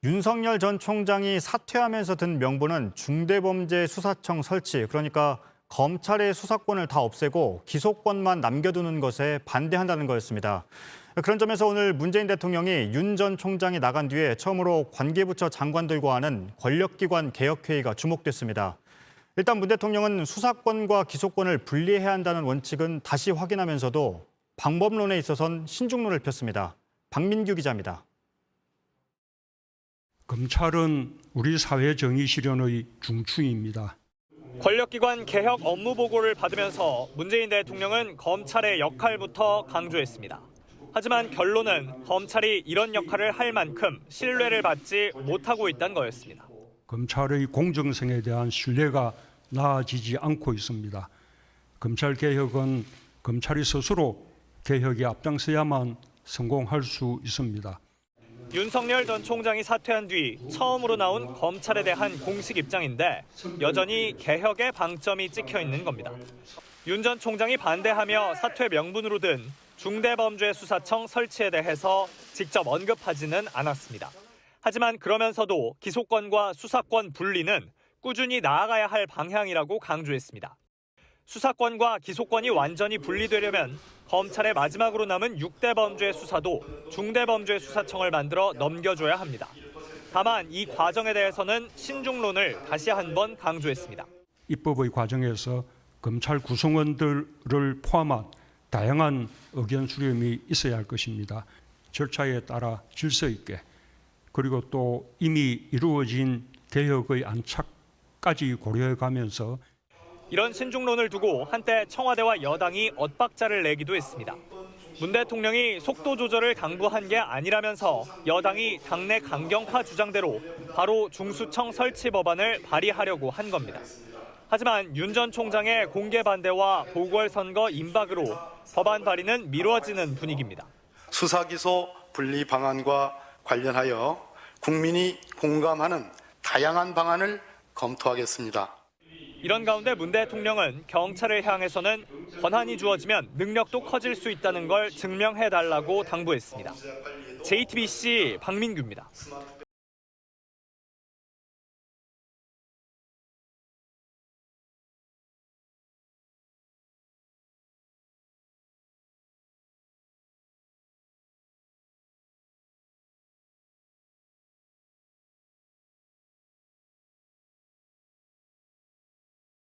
윤석열 전 총장이 사퇴하면서 든 명분은 중대범죄수사청 설치, 그러니까 검찰의 수사권을 다 없애고 기소권만 남겨두는 것에 반대한다는 거였습니다. 그런 점에서 오늘 문재인 대통령이 윤 전 총장이 나간 뒤에 처음으로 관계부처 장관들과 하는 권력기관 개혁회의가 주목됐습니다. 일단 문 대통령은 수사권과 기소권을 분리해야 한다는 원칙은 다시 확인하면서도 방법론에 있어선 신중론을 폈습니다. 박민규 기자입니다. 검찰은 우리 사회 정의 실현의 중추입니다. 권력기관 개혁 업무 보고를 받으면서 문재인 대통령은 검찰의 역할부터 강조했습니다. 하지만 결론은 검찰이 이런 역할을 할 만큼 신뢰를 받지 못하고 있다는 거였습니다. 검찰의 공정성에 대한 신뢰가 나아지지 않고 있습니다. 검찰 개혁은 검찰이 스스로 개혁에 앞장서야만 성공할 수 있습니다. 윤석열 전 총장이 사퇴한 뒤 처음으로 나온 검찰에 대한 공식 입장인데 여전히 개혁의 방점이 찍혀 있는 겁니다. 윤 전 총장이 반대하며 사퇴 명분으로 든 중대범죄수사청 설치에 대해서 직접 언급하지는 않았습니다. 하지만 그러면서도 기소권과 수사권 분리는 꾸준히 나아가야 할 방향이라고 강조했습니다. 수사권과 기소권이 완전히 분리되려면 검찰의 마지막으로 남은 6대 범죄 수사도 중대범죄수사청을 만들어 넘겨줘야 합니다. 다만 이 과정에 대해서는 신중론을 다시 한번 강조했습니다. 입법의 과정에서 검찰 구성원들을 포함한 다양한 의견 수렴이 있어야 할 것입니다. 절차에 따라 질서 있게, 그리고 또 이미 이루어진 개혁의 안착까지 고려해가면서 이런 신중론을 두고 한때 청와대와 여당이 엇박자를 내기도 했습니다. 문 대통령이 속도 조절을 당부한 게 아니라면서 여당이 당내 강경파 주장대로 바로 중수청 설치 법안을 발의하려고 한 겁니다. 하지만 윤 전 총장의 공개 반대와 보궐선거 임박으로 법안 발의는 미뤄지는 분위기입니다. 수사기소 분리 방안과 관련하여 국민이 공감하는 다양한 방안을 검토하겠습니다. 이런 가운데 문 대통령은 경찰을 향해서는 권한이 주어지면 능력도 커질 수 있다는 걸 증명해달라고 당부했습니다. JTBC 박민규입니다.